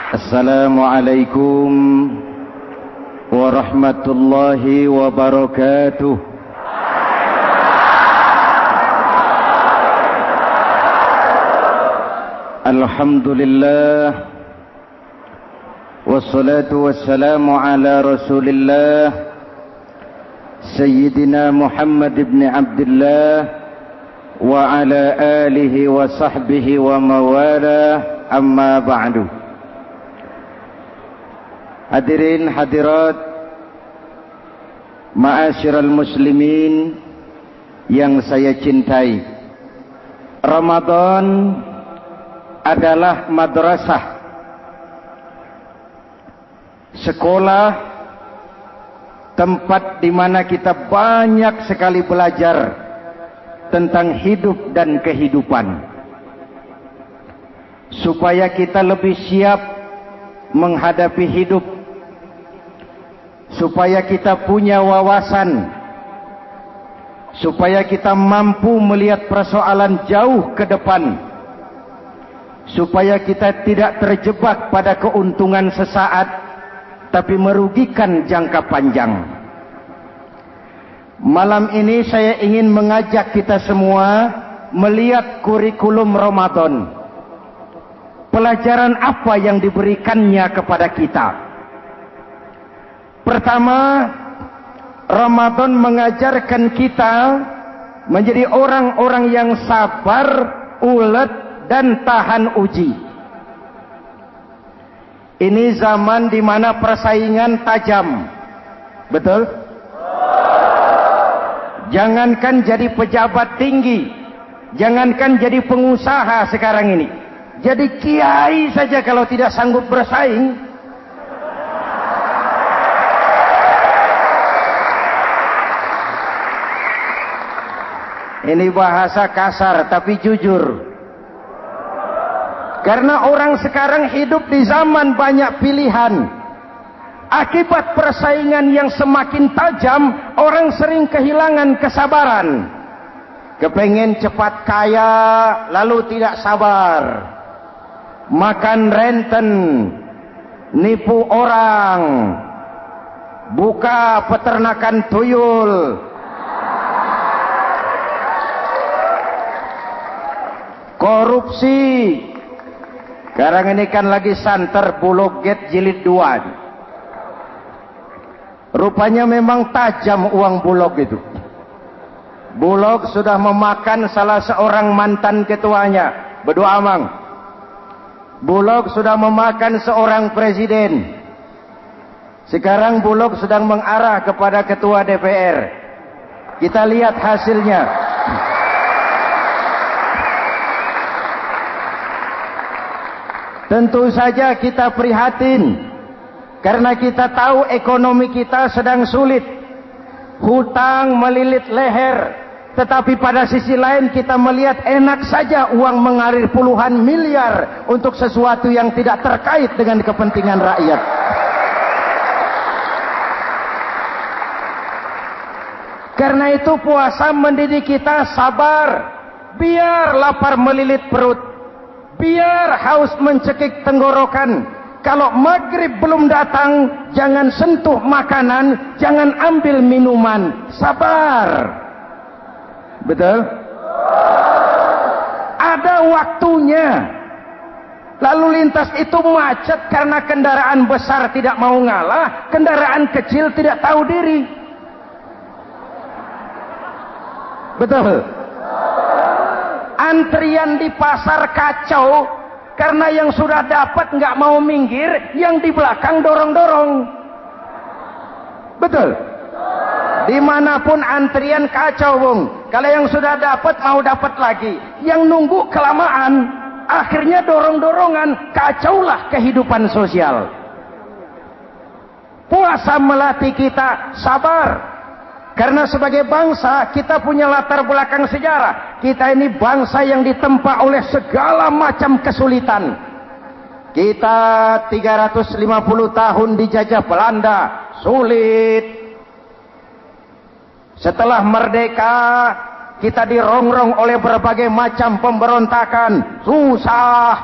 Assalamualaikum warahmatullahi wabarakatuh. Alhamdulillah wassalatu wassalamu ala Rasulillah Sayyidina Muhammad ibn Abdullah wa ala alihi wa sahbihi wa mawala, amma ba'du. Hadirin hadirat ma'asyiral muslimin yang saya cintai, Ramadan adalah madrasah, sekolah, tempat di mana kita banyak sekali belajar tentang hidup dan kehidupan, supaya kita lebih siap menghadapi hidup, supaya kita punya wawasan, supaya kita mampu melihat persoalan jauh ke depan, supaya kita tidak terjebak pada keuntungan sesaat tapi merugikan jangka panjang. Malam ini saya ingin mengajak kita semua melihat kurikulum Ramadan. Pelajaran apa yang diberikannya kepada kita? Pertama, Ramadan mengajarkan kita menjadi orang-orang yang sabar, ulet, dan tahan uji. Ini zaman di mana persaingan tajam. Betul? Jangankan jadi pejabat tinggi, jangankan jadi pengusaha sekarang ini, jadi kiai saja kalau tidak sanggup bersaing, ini bahasa kasar tapi jujur. Karena orang sekarang hidup di zaman banyak pilihan. Akibat persaingan yang semakin tajam, orang sering kehilangan kesabaran. Kepengen cepat kaya, lalu tidak sabar. Makan renten, nipu orang, buka peternakan tuyul, korupsi. Sekarang ini kan lagi santer Bulog Gate jilid 2. Rupanya memang tajam uang Bulog itu. Bulog sudah memakan salah seorang mantan ketuanya. Berdoa amang. Bulog sudah memakan seorang presiden. Sekarang Bulog sedang mengarah kepada ketua DPR. Kita lihat hasilnya. Tentu saja kita prihatin, karena kita tahu ekonomi kita sedang sulit. Hutang melilit leher, tetapi pada sisi lain kita melihat enak saja uang mengalir puluhan miliar untuk sesuatu yang tidak terkait dengan kepentingan rakyat. Karena itu puasa mendidik kita sabar, biar lapar melilit perut, biar haus mencekik tenggorokan. Kalau maghrib belum datang, jangan sentuh makanan, jangan ambil minuman. Sabar. Betul? Ada waktunya. Lalu lintas itu macet karena kendaraan besar tidak mau ngalah, kendaraan kecil tidak tahu diri. Betul? Antrian di pasar kacau karena yang sudah dapat nggak mau minggir, yang di belakang dorong-dorong. Betul? Dimanapun antrian kacau, Bung. Kalau yang sudah dapat mau dapat lagi, yang nunggu kelamaan, akhirnya dorong-dorongan, kacaulah kehidupan sosial. Puasa melatih kita sabar. Karena sebagai bangsa kita punya latar belakang sejarah. Kita ini bangsa yang ditempa oleh segala macam kesulitan. Kita 350 tahun dijajah Belanda, sulit. Setelah merdeka, kita dirongrong oleh berbagai macam pemberontakan, susah.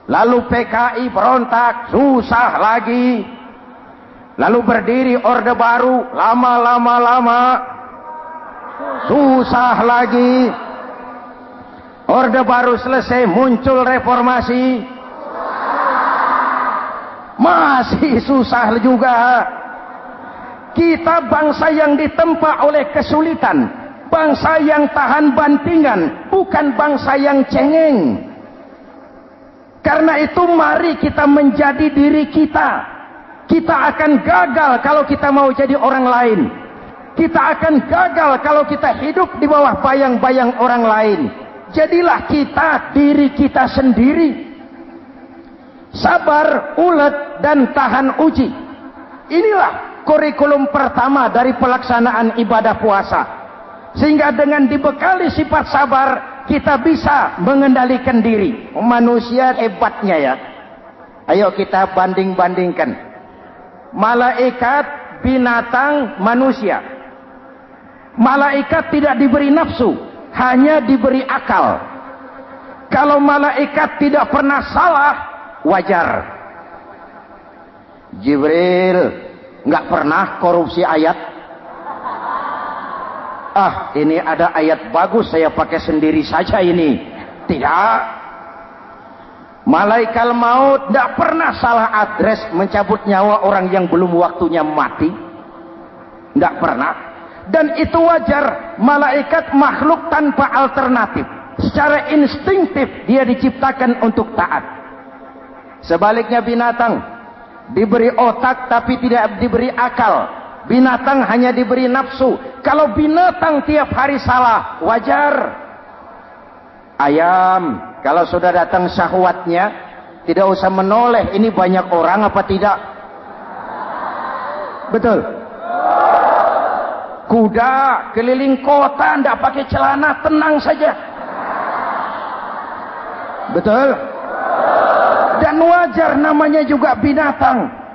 Lalu PKI berontak, susah lagi. Lalu berdiri Orde Baru, lama-lama susah lagi. Orde Baru selesai, muncul reformasi, masih susah juga. Kita bangsa yang ditempa oleh kesulitan, bangsa yang tahan bantingan, bukan bangsa yang cengeng. Karena itu mari kita menjadi diri kita. Kita akan gagal kalau kita mau jadi orang lain. Kita akan gagal kalau kita hidup di bawah bayang-bayang orang lain. Jadilah kita diri kita sendiri. Sabar, ulet, dan tahan uji. Inilah kurikulum pertama dari pelaksanaan ibadah puasa. Sehingga dengan dibekali sifat sabar, kita bisa mengendalikan diri. Manusia hebatnya ya. Ayo kita banding-bandingkan. Malaikat, binatang, manusia. Malaikat tidak diberi nafsu, hanya diberi akal. Kalau malaikat tidak pernah salah, wajar. Jibril nggak pernah korupsi ayat. Ini ada ayat bagus, saya pakai sendiri saja ini. Tidak. Malaikat maut tidak pernah salah address mencabut nyawa orang yang belum waktunya mati. Tidak pernah. Dan itu wajar. Malaikat makhluk tanpa alternatif. Secara instinktif dia diciptakan untuk taat. Sebaliknya binatang diberi otak tapi tidak diberi akal. Binatang hanya diberi nafsu. Kalau binatang tiap hari salah, wajar. Ayam, kalau sudah datang syahwatnya, tidak usah menoleh. Ini banyak orang apa tidak? Betul. Kuda keliling kota, tidak pakai celana, tenang saja. Betul. Dan wajar, namanya juga binatang.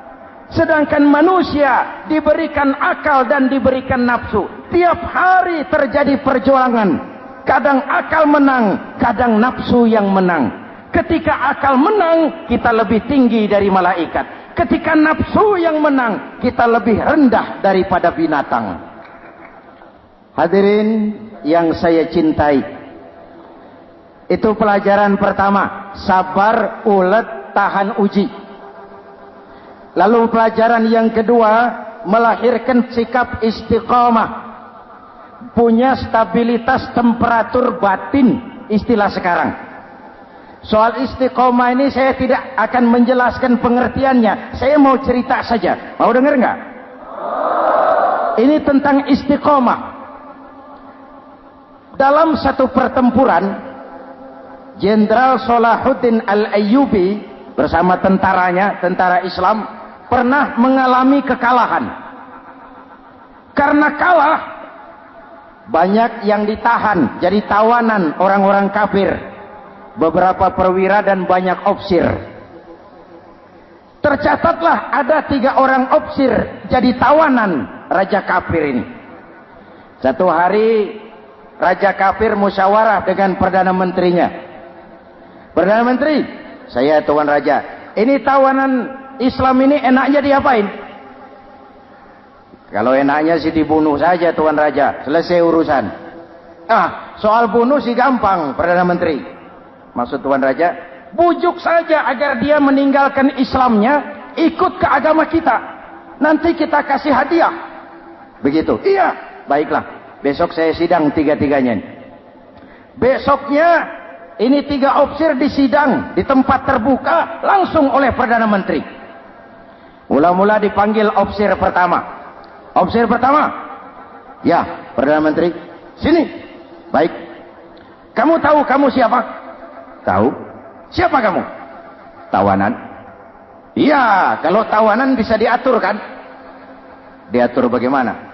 Sedangkan manusia diberikan akal dan diberikan nafsu. Tiap hari terjadi perjuangan. Kadang akal menang, kadang nafsu yang menang. Ketika akal menang, kita lebih tinggi dari malaikat. Ketika nafsu yang menang, kita lebih rendah daripada binatang. Hadirin yang saya cintai, itu pelajaran pertama. Sabar, ulet, tahan uji. Lalu pelajaran yang kedua, melahirkan sikap istiqomah. Punya stabilitas temperatur batin, istilah sekarang. Soal istiqomah ini saya tidak akan menjelaskan pengertiannya. Saya mau cerita saja. Mau dengar nggak? Ini tentang istiqomah. Dalam satu pertempuran, Jenderal Salahuddin Al-Ayyubi bersama tentaranya, tentara Islam, pernah mengalami kekalahan. Karena kalah, banyak yang ditahan jadi tawanan orang-orang kafir, beberapa perwira dan banyak ofsir. Tercatatlah ada 3 orang ofsir jadi tawanan raja kafir ini. Satu hari raja kafir musyawarah dengan perdana menterinya. Perdana menteri, saya tuan raja, ini tawanan Islam ini enaknya diapain? Kalau enaknya sih dibunuh saja tuan raja, selesai urusan. Soal bunuh sih gampang, Perdana Menteri. Maksud tuan raja, bujuk saja agar dia meninggalkan Islamnya, ikut ke agama kita. Nanti kita kasih hadiah. Begitu. Iya, baiklah. Besok saya sidang 3-3-nya. Besoknya ini 3 ofsir disidang di tempat terbuka langsung oleh Perdana Menteri. Mula-mula dipanggil ofsir pertama. Ofsir pertama, ya Perdana Menteri, sini. Baik. Kamu tahu kamu siapa? Tahu. Siapa kamu? Tawanan. Iya, kalau tawanan bisa diatur kan? Diatur bagaimana?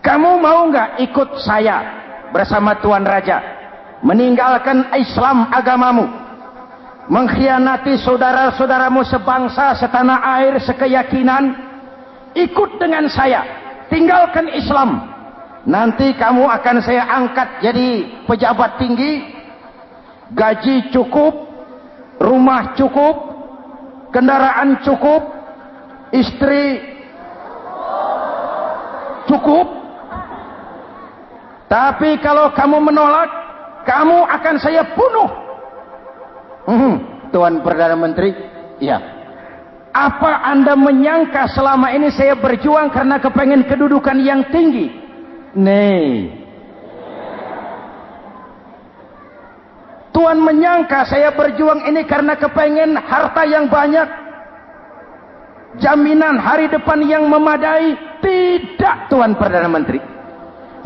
Kamu mau nggak ikut saya bersama Tuan Raja meninggalkan Islam agamamu, mengkhianati saudara-saudaramu sebangsa, setanah air, sekeyakinan? Ikut dengan saya, tinggalkan Islam. Nanti kamu akan saya angkat jadi pejabat tinggi, gaji cukup, rumah cukup, kendaraan cukup, istri cukup. Tapi kalau kamu menolak, kamu akan saya bunuh. Tuan Perdana Menteri, iya. Apa Anda menyangka selama ini saya berjuang karena kepengen kedudukan yang tinggi? Nih. Tuan menyangka saya berjuang ini karena kepengen harta yang banyak, jaminan hari depan yang memadai? Tidak, Tuan Perdana Menteri.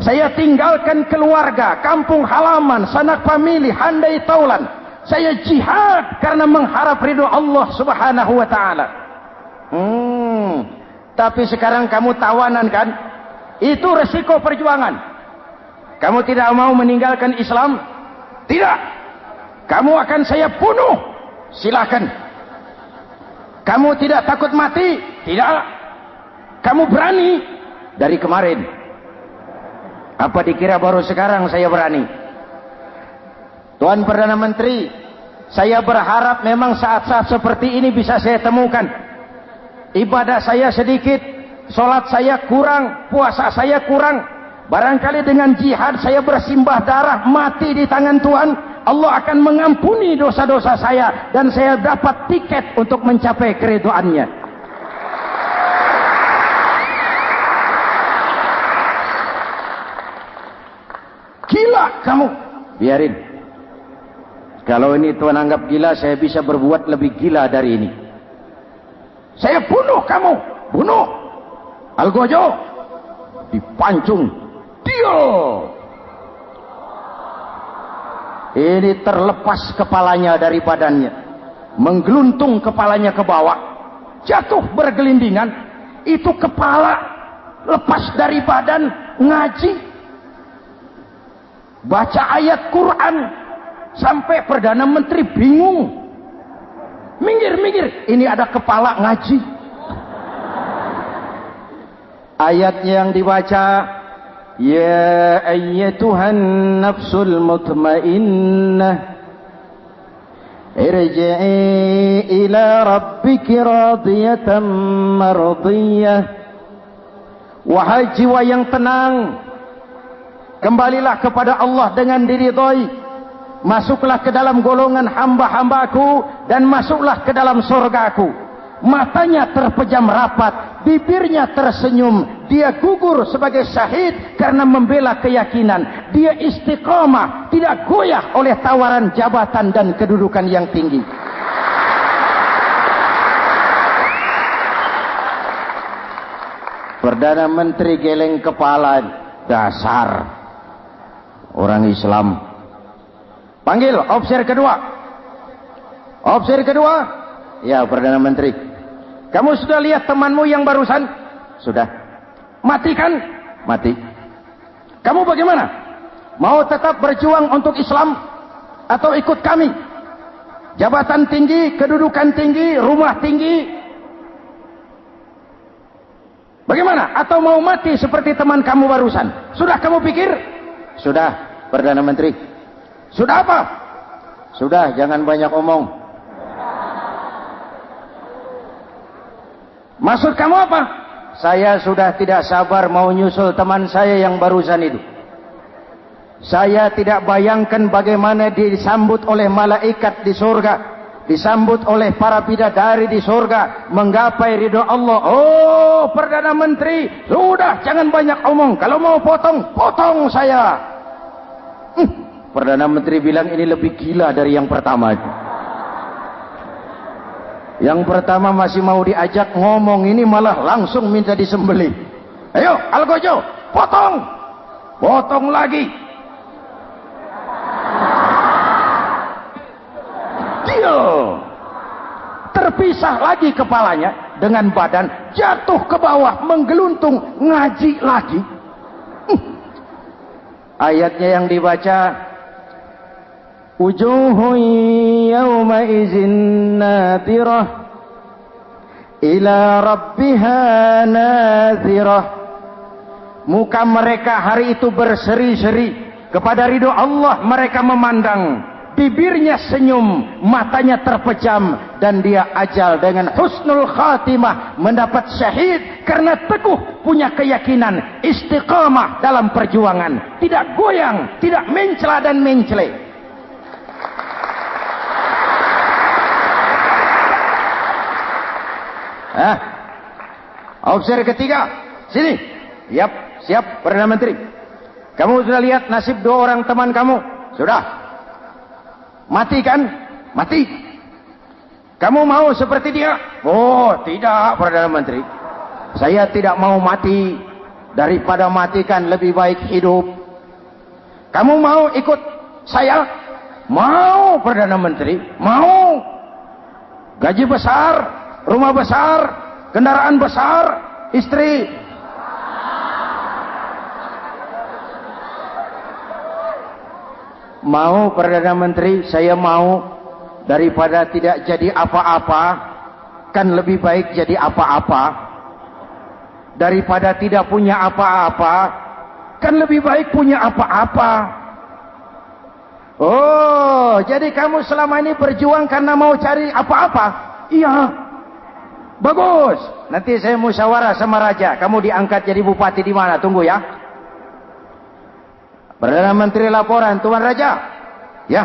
Saya tinggalkan keluarga, kampung halaman, sanak famili, handai taulan. Saya jihad karena mengharap ridho Allah Subhanahu wa ta'ala. Tapi sekarang kamu tawanan kan? Itu resiko perjuangan. Kamu tidak mau meninggalkan Islam? Tidak. Kamu akan saya bunuh. Silakan. Kamu tidak takut mati? Tidak. Kamu berani? Dari kemarin. Apa dikira baru sekarang saya berani? Tuan Perdana Menteri, saya berharap memang saat-saat seperti ini bisa saya temukan. Ibadah saya sedikit, sholat saya kurang, puasa saya kurang. Barangkali dengan jihad saya bersimbah darah, mati di tangan Tuhan, Allah akan mengampuni dosa-dosa saya dan saya dapat tiket untuk mencapai keridhoannya. Gila kamu. Biarin. Kalau ini Tuan anggap gila, saya bisa berbuat lebih gila dari ini. Saya bunuh kamu. Bunuh. Algojo. Dipancung. Dio. Ini terlepas kepalanya dari badannya. Menggeluntung kepalanya ke bawah. Jatuh bergelindingan. Itu kepala lepas dari badan. Ngaji. Baca ayat Quran. Sampai Perdana Menteri bingung. Minggir. Ini ada kepala ngaji. Ayat yang dibaca, ya ayyatuhan nafsul mutmainnah, irji'i ila rabbiki radiyatan mardiyah. Wahai jiwa yang tenang, kembalilah kepada Allah dengan diridhoi. Masuklah ke dalam golongan hamba-hambaku dan masuklah ke dalam surgaku. Matanya terpejam rapat, bibirnya tersenyum. Dia gugur sebagai syahid karena membela keyakinan. Dia istiqamah, tidak goyah oleh tawaran jabatan dan kedudukan yang tinggi. Perdana Menteri geleng kepala. Dasar orang Islam. Panggil officer kedua. Officer kedua. Ya, Perdana Menteri. Kamu sudah lihat temanmu yang barusan? Sudah. Mati kan? Mati. Kamu bagaimana? Mau tetap berjuang untuk Islam atau ikut kami? Jabatan tinggi, kedudukan tinggi, rumah tinggi. Bagaimana? Atau mau mati seperti teman kamu barusan? Sudah kamu pikir? Sudah, Perdana Menteri. Sudah apa? Sudah, jangan banyak omong. Maksud kamu apa? Saya sudah tidak sabar mau nyusul teman saya yang barusan itu. Saya tidak bayangkan bagaimana disambut oleh malaikat di surga, disambut oleh para bidadari di surga, menggapai ridho Allah. Oh, Perdana Menteri, sudah jangan banyak omong. Kalau mau potong saya. Perdana Menteri bilang ini lebih gila dari yang pertama itu. Yang pertama masih mau diajak ngomong, ini malah langsung minta disembelih. Ayo, Algojo, potong. Potong lagi. Dia terpisah lagi kepalanya dengan badan, jatuh ke bawah, menggeluntung, ngaji lagi. Ayatnya yang dibaca, wujuhun yawma izin nadirah ila rabbiha nadirah. Muka mereka hari itu berseri-seri kepada ridho Allah. Mereka memandang bibirnya senyum, matanya terpejam, dan dia ajal dengan husnul khatimah, mendapat syahid karena teguh punya keyakinan, istiqamah dalam perjuangan, tidak goyang, tidak mencela dan mencele. Officer ketiga, sini. Yap, siap Perdana Menteri. Kamu sudah lihat nasib 2 orang teman kamu? Sudah. Mati kan? Mati. Kamu mau seperti dia? Oh, tidak Perdana Menteri. Saya tidak mau mati. Daripada mati kan lebih baik hidup. Kamu mau ikut saya? Mau Perdana Menteri. Mau. Gaji besar, rumah besar, kendaraan besar, istri. Mau Perdana Menteri, saya mau. Daripada tidak jadi apa-apa, kan lebih baik jadi apa-apa. Daripada tidak punya apa-apa, kan lebih baik punya apa-apa. Oh, jadi kamu selama ini berjuang karena mau cari apa-apa? Iya. Bagus. Nanti saya musyawarah sama raja. Kamu diangkat jadi bupati di mana? Tunggu ya. Perdana Menteri laporan, Tuan Raja. Ya,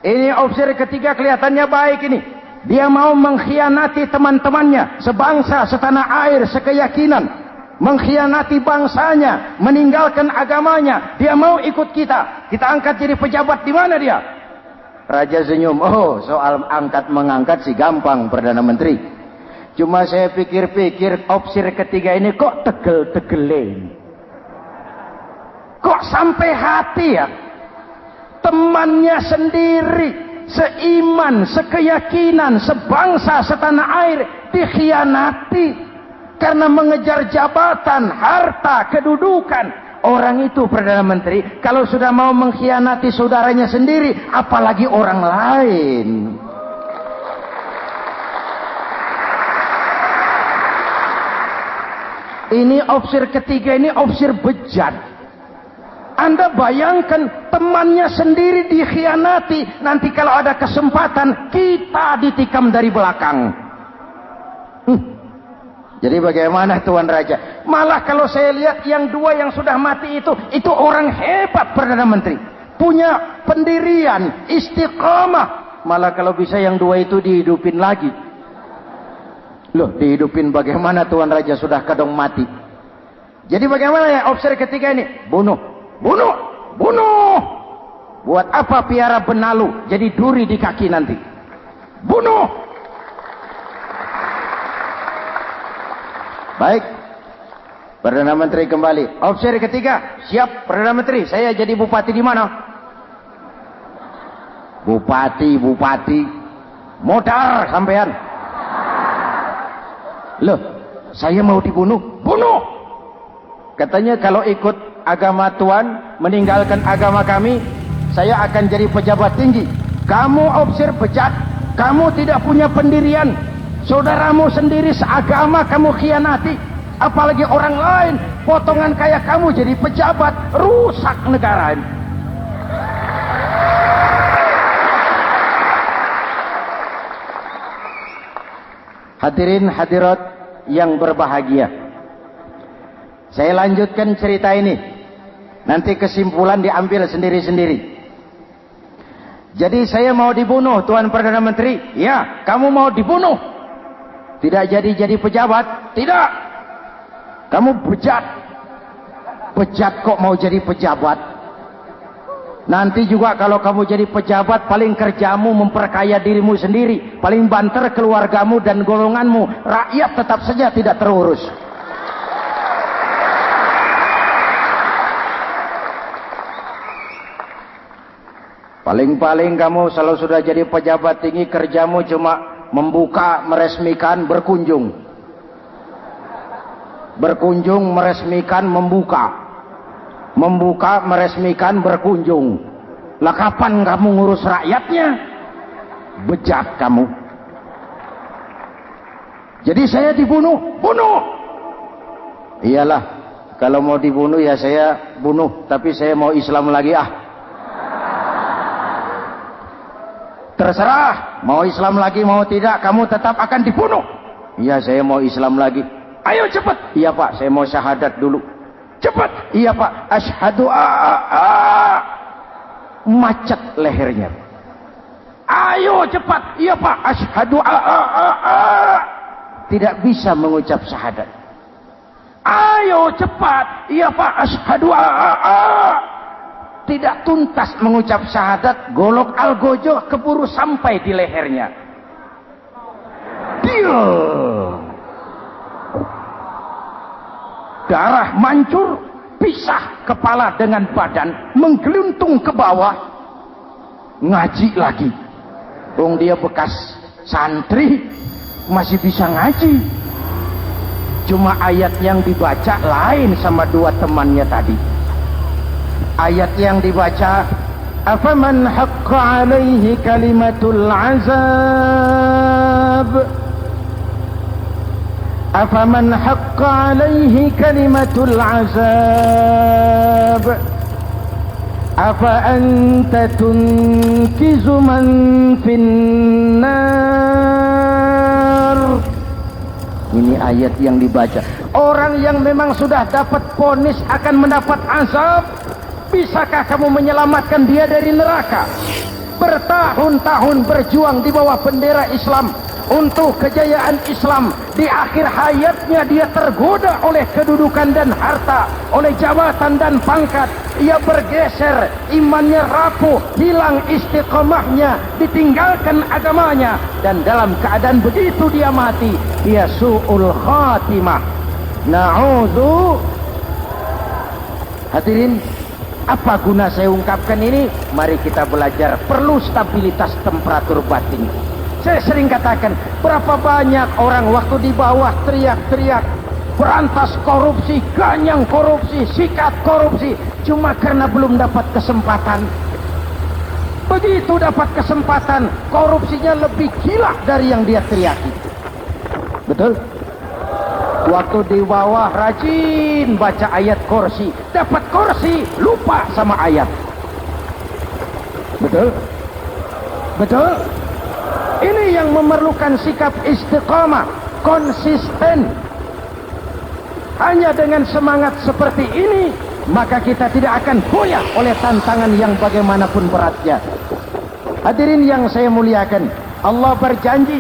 ini officer ketiga kelihatannya baik ini. Dia mau mengkhianati teman-temannya, sebangsa, setanah air, sekeyakinan. Mengkhianati bangsanya, meninggalkan agamanya. Dia mau ikut kita. Kita angkat jadi pejabat, di mana dia? Raja senyum. Oh, soal angkat mengangkat sih gampang Perdana Menteri. Cuma saya pikir-pikir officer ketiga ini kok tegel-tegelin. Kok sampai hati ya? Temannya sendiri, seiman, sekeyakinan, sebangsa, setanah air, dikhianati karena mengejar jabatan, harta, kedudukan. Orang itu Perdana Menteri, kalau sudah mau mengkhianati saudaranya sendiri, apalagi orang lain. Ini officer ketiga, ini officer bejat. Anda bayangkan temannya sendiri dikhianati. Nanti kalau ada kesempatan, kita ditikam dari belakang. Jadi bagaimana Tuan Raja? Malah kalau saya lihat yang 2 yang sudah mati itu orang hebat Perdana Menteri. Punya pendirian, istiqamah. Malah kalau bisa yang 2 itu dihidupin lagi. Loh, dihidupin bagaimana Tuan Raja, sudah kadang mati. Jadi bagaimana ya officer ketiga ini? Bunuh. Bunuh, bunuh. Buat apa piara benalu jadi duri di kaki nanti? Bunuh. Baik, Perdana Menteri kembali. Officer ketiga, siap Perdana Menteri. Saya jadi bupati di mana? Bupati, modar sampean. Loh, saya mau dibunuh. Bunuh. Katanya kalau ikut agama Tuan, meninggalkan agama kami, saya akan jadi pejabat tinggi. Kamu officer bejat, kamu tidak punya pendirian. Saudaramu sendiri seagama kamu khianati, apalagi orang lain. Potongan kayak kamu jadi pejabat, rusak negara ini. Hadirin hadirat yang berbahagia, saya lanjutkan cerita ini. Nanti kesimpulan diambil sendiri-sendiri. Jadi saya mau dibunuh Tuan Perdana Menteri. Ya, kamu mau dibunuh. Tidak jadi pejabat. Tidak. Kamu bejat. Bejat kok mau jadi pejabat. Nanti juga kalau kamu jadi pejabat, paling kerjamu memperkaya dirimu sendiri. Paling banter keluargamu dan golonganmu. Rakyat tetap saja tidak terurus. Paling-paling kamu kalau sudah jadi pejabat tinggi, kerjamu cuma membuka, meresmikan, berkunjung. Berkunjung, meresmikan, membuka. Membuka, meresmikan, berkunjung. Lah kapan kamu ngurus rakyatnya? Bejat kamu. Jadi saya dibunuh. Bunuh. Iyalah, kalau mau dibunuh ya saya bunuh. Tapi saya mau Islam lagi ah. Terserah, mau Islam lagi mau tidak, kamu tetap akan dibunuh. Iya, saya mau Islam lagi. Ayo cepat. Iya Pak, saya mau syahadat dulu. Cepat. Iya Pak, asyhadu macet lehernya. Ayo cepat. Iya Pak, asyhadu tidak bisa mengucap syahadat. Ayo cepat. Iya Pak, asyhadu tidak tuntas mengucap syahadat, golok algojo keburu sampai di lehernya. Diam. Darah mancur, pisah kepala dengan badan, menggeluntung ke bawah. Ngaji lagi. Dia bekas santri, masih bisa ngaji. Cuma ayat yang dibaca lain sama dua temannya tadi. Ayat yang dibaca, afaman haqqa alaihi kalimatul azab, afaman haqqa alaihi kalimatul azab, afa anta tunkizu man finnar. Ini ayat yang dibaca. Orang yang memang sudah dapat vonis akan mendapat azab, bisakah kamu menyelamatkan dia dari neraka? Bertahun-tahun berjuang di bawah bendera Islam untuk kejayaan Islam. Di akhir hayatnya dia tergoda oleh kedudukan dan harta, oleh jabatan dan pangkat. Ia bergeser, imannya rapuh, hilang istiqomahnya, ditinggalkan agamanya, dan dalam keadaan begitu dia mati. Dia su'ul khatimah. Na'udzu. Hadirin, apa guna saya ungkapkan ini? Mari kita belajar perlu stabilitas temperatur batin. Saya sering katakan, berapa banyak orang waktu di bawah teriak-teriak berantas korupsi, ganyang korupsi, sikat korupsi, cuma karena belum dapat kesempatan. Begitu dapat kesempatan, korupsinya lebih gila dari yang dia teriaki. Betul? Waktu di bawah rajin baca ayat kursi, dapat kursi, lupa sama ayat. Betul? Betul? Ini yang memerlukan sikap istiqamah, konsisten. Hanya dengan semangat seperti ini, maka kita tidak akan goyah oleh tantangan yang bagaimanapun beratnya. Hadirin yang saya muliakan, Allah berjanji,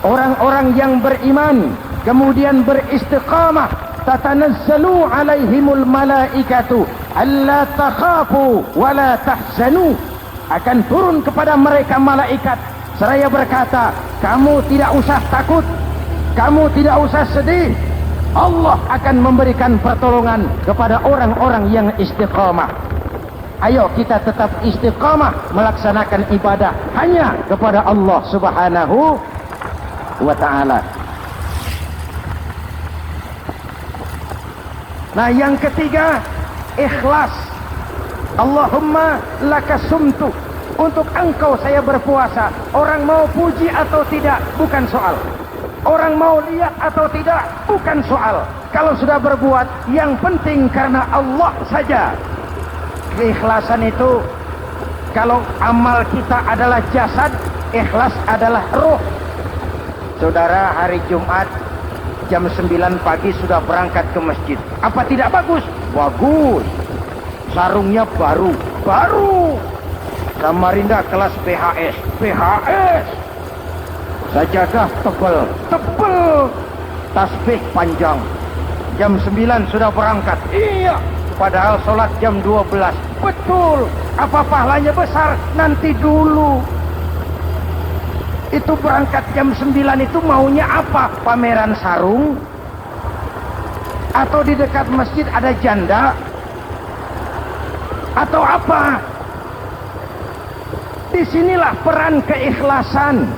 orang-orang yang beriman kemudian beristiqamah, tatanazzalu alaihimul malaikatu alla takhafu wa la tahzanu. Akan turun kepada mereka malaikat seraya berkata, kamu tidak usah takut, kamu tidak usah sedih. Allah akan memberikan pertolongan kepada orang-orang yang istiqamah. Ayo kita tetap istiqamah melaksanakan ibadah hanya kepada Allah Subhanahu wa ta'ala. Nah, yang ketiga, ikhlas. Allahumma laka sumtu. Untuk engkau saya berpuasa. Orang mau puji atau tidak bukan soal. Orang mau lihat atau tidak bukan soal. Kalau sudah berbuat, yang penting karena Allah saja. Keikhlasan itu, kalau amal kita adalah jasad, ikhlas adalah ruh. Saudara, hari Jumat jam 9 pagi sudah berangkat ke masjid. Apa tidak bagus? Bagus. Sarungnya baru. Samarinda kelas PHS. Sajadah tebal. Tasbih panjang. Jam 9 sudah berangkat. Iya. Padahal sholat jam 12. Betul. Apa pahalanya besar? Nanti dulu. Itu berangkat jam 9 itu maunya apa? Pameran sarung? Atau di dekat masjid ada janda? Atau apa? Disinilah peran keikhlasan.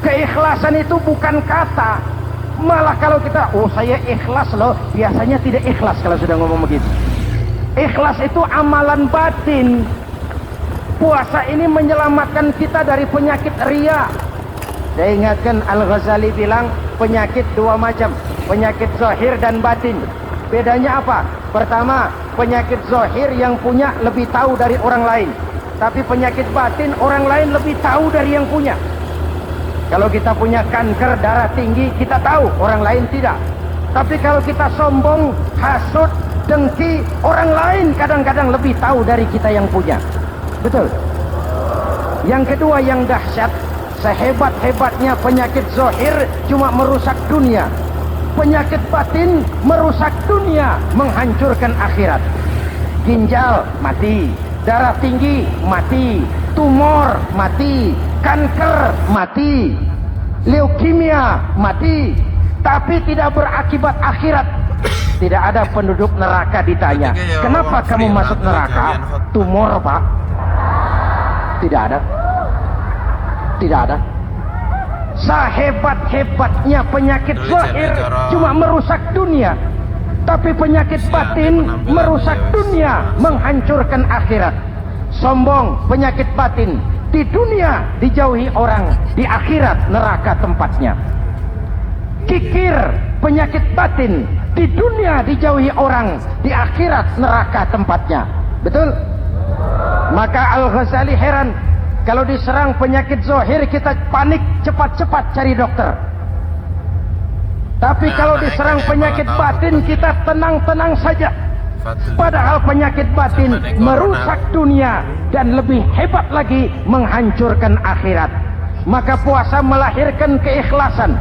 Keikhlasan itu bukan kata. Malah kalau kita, saya ikhlas loh, biasanya tidak ikhlas kalau sudah ngomong begitu. Ikhlas itu amalan batin. Puasa ini menyelamatkan kita dari penyakit riya. Saya ingatkan Al-Ghazali bilang penyakit dua macam, penyakit zahir dan batin. Bedanya apa? Pertama, penyakit zahir yang punya lebih tahu dari orang lain. Tapi penyakit batin orang lain lebih tahu dari yang punya. Kalau kita punya kanker darah tinggi, kita tahu, orang lain tidak. Tapi kalau kita sombong, hasut, dengki, orang lain kadang-kadang lebih tahu dari kita yang punya. Betul. Yang kedua yang dahsyat, sehebat-hebatnya penyakit zahir cuma merusak dunia. Penyakit batin merusak dunia, menghancurkan akhirat. Ginjal mati, darah tinggi mati, tumor mati, kanker mati, leukemia mati, tapi tidak berakibat akhirat. Tidak ada penduduk neraka ditanya, kenapa kamu masuk neraka? Tumor, Pak. Tidak ada. Tidak ada. Sehebat-hebatnya penyakit zahir cuma merusak dunia, tapi penyakit batin merusak dunia, menghancurkan akhirat. Sombong, penyakit batin. Di dunia dijauhi orang, di akhirat neraka tempatnya. Kikir, penyakit batin. Di dunia dijauhi orang, di akhirat neraka tempatnya. Betul? Maka Al-Ghazali heran, kalau diserang penyakit zahir kita panik, cepat-cepat cari dokter. Tapi kalau diserang penyakit batin kita tenang-tenang saja. Padahal penyakit batin merusak dunia dan lebih hebat lagi menghancurkan akhirat. Maka puasa melahirkan keikhlasan,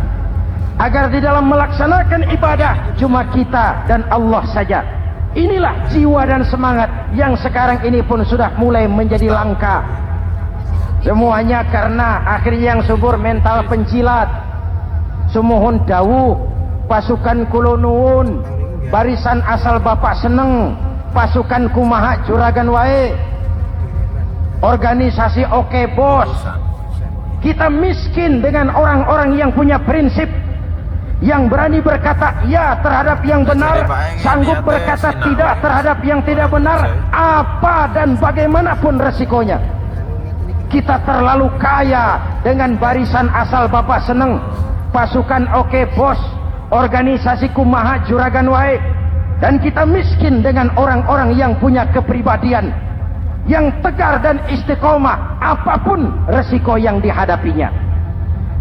agar di dalam melaksanakan ibadah cuma kita dan Allah saja. Inilah jiwa dan semangat yang sekarang ini pun sudah mulai menjadi langka. Semuanya karena akhirnya yang subur mental pencilat. Sumuhun dawuh, pasukan kulonuun, barisan asal bapak seneng, pasukan kumaha juragan wae, organisasi oke bos. Kita miskin dengan orang-orang yang punya prinsip, yang berani berkata ya terhadap yang benar, sanggup berkata tidak terhadap yang tidak benar, apa dan bagaimanapun resikonya. Kita terlalu kaya dengan barisan asal bapak seneng, pasukan oke bos, organisasi kumaha juragan wae, dan kita miskin dengan orang-orang yang punya kepribadian, yang tegar dan istiqomah apapun resiko yang dihadapinya.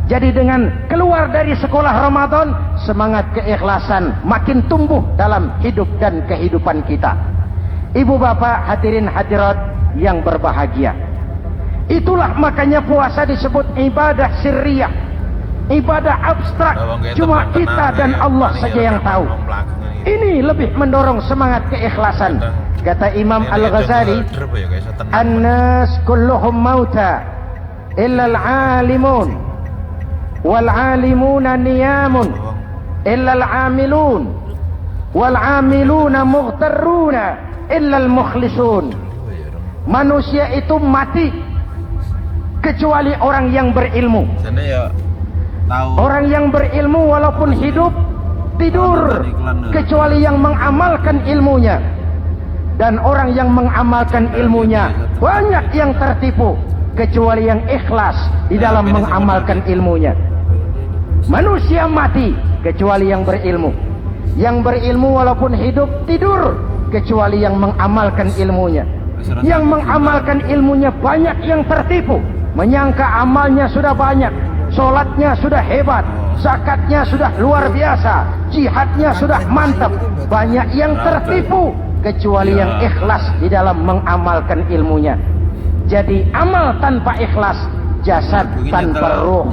Jadi dengan keluar dari sekolah Ramadan, semangat keikhlasan makin tumbuh dalam hidup dan kehidupan kita. Ibu bapak hadirin hadirat yang berbahagia, itulah makanya puasa disebut ibadah sirriyah, ibadah abstrak, cuma kita dan Allah saja yang tahu. Ini lebih mendorong semangat keikhlasan. Kata Imam Al-Ghazali, "An-nas kulluhum mauta illa al-alimun, wal-alimuna niyamun illa al-amilun, wal-amiluna mughtarruna illa al-mukhlisun." Manusia itu mati kecuali orang yang berilmu. Orang yang berilmu walaupun hidup tidur, kecuali yang mengamalkan ilmunya. Dan orang yang mengamalkan ilmunya banyak yang tertipu, kecuali yang ikhlas di dalam mengamalkan ilmunya. Manusia mati kecuali yang berilmu. Yang berilmu walaupun hidup tidur, kecuali yang mengamalkan ilmunya. Yang mengamalkan ilmunya banyak yang tertipu, menyangka amalnya sudah banyak, sholatnya sudah hebat, zakatnya sudah luar biasa, jihadnya sudah mantap. Banyak yang tertipu, kecuali yang ikhlas di dalam mengamalkan ilmunya. Jadi amal tanpa ikhlas, jasad tanpa ruh.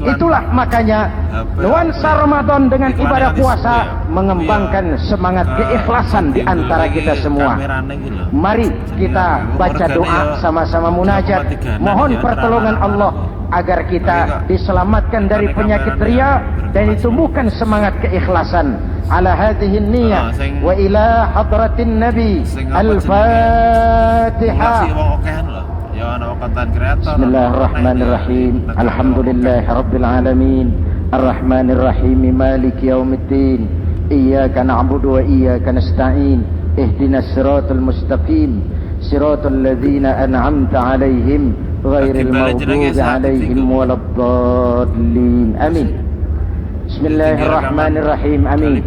Itulah makanya nuansa Ramadan dengan ibadah puasa mengembangkan semangat keikhlasan di antara kita semua. Mari kita baca doa sama-sama munajat, mohon pertolongan Allah agar kita diselamatkan dari penyakit riya dan ditumbuhkan semangat keikhlasan. Ala hadhihi niyyah wa ila hadratin nabi. Al-Fatihah. Bismillahirrahmanirrahim. Alhamdulillahi rabbil alamin. Ar-Rahmanir Rahim. Maliki yaumiddin. Iyyaka na'budu wa iyyaka nasta'in. Ihdinas siratal mustaqim. Siratal ladzina an'amta 'alaihim ghairil maghdubi 'alaihim waladdallin. Amin. Bismillahirrahmanirrahim. Amin.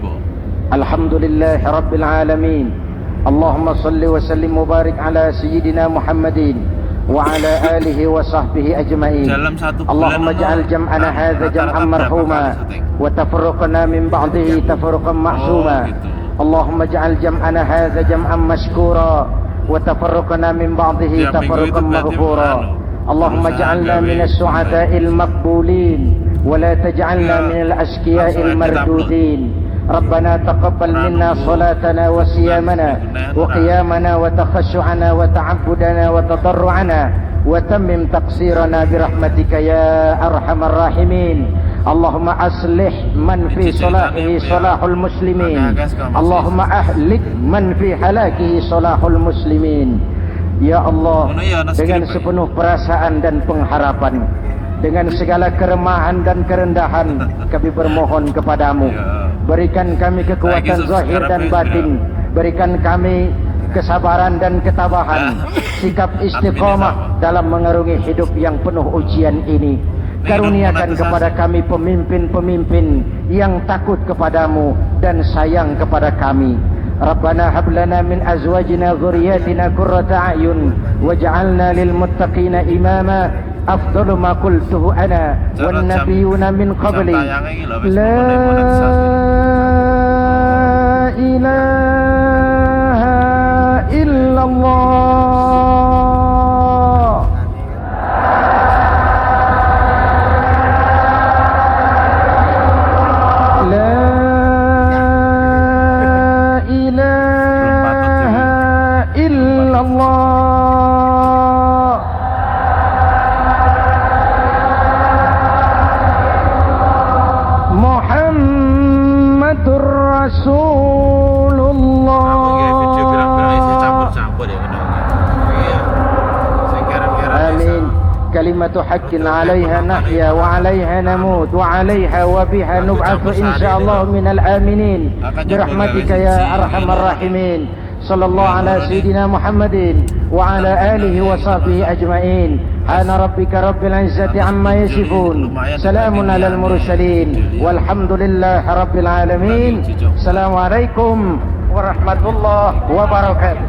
Alhamdulillahi rabbil alamin. Allahumma salli wa sallim mubarak ala sayyidina Muhammadin wa ala alihi wa sahbihi ajma'in. Allahumma ja'al jam'ana hadza jam'an marhuma wa tafarraqana min ba'dihi tafarruqan ma'suma. Allahumma ja'al jam'ana hadza jam'an mashkura wa tafarraqana min ba'dihi tafarruqan maghfura. Allahumma ja'alna min as-su'ada'il maqbulin wa la taj'alna min al-ashqiya'il mardudin. ربنا تقبل منا صلاتنا وصيامنا وقيامنا وتخشعنا وتعبدنا وتضرعنا وتمم تقصيرنا برحمتك يا أرحم الراحمين. اللهم أصلح من في صلاحه صلاح المسلمين. اللهم أهلك من في هلاكه صلاح المسلمين. Ya Allah, dengan sepenuh perasaan dan pengharapan, dengan segala keremahan dan kerendahan, kami bermohon kepadamu, berikan kami kekuatan zahir dan batin, berikan kami kesabaran dan ketabahan, sikap istiqamah dalam mengarungi hidup yang penuh ujian ini. Karuniakan kepada kami pemimpin-pemimpin yang takut kepadamu dan sayang kepada kami. Rabbana hab lana min azwajina dzurriyyatina qurrata a'yun waj'alna lil muttaqina imama. Afdalu ma qultuhu ana wan nabiyyuna min qabli. La ilaha illallah. La ilaha illallah. Muhammadur Rasulullah. Amin. Kalimatu haqqin 'alaiha nahya wa 'alaiha namut wa 'alaiha wa biha nub'atsu insyaallah minal aminin. Birahmatika ya arhamar rahimin. Sallallahu ala sayyidina Muhammadin wa ala alihi wa sahbihi ajma'in. Ana rabbika rabbil izzati amma yasifun. Salamun alal mursalin. Walhamdulillahi rabbil alamin. Assalamualaikum warahmatullahi wabarakatuh.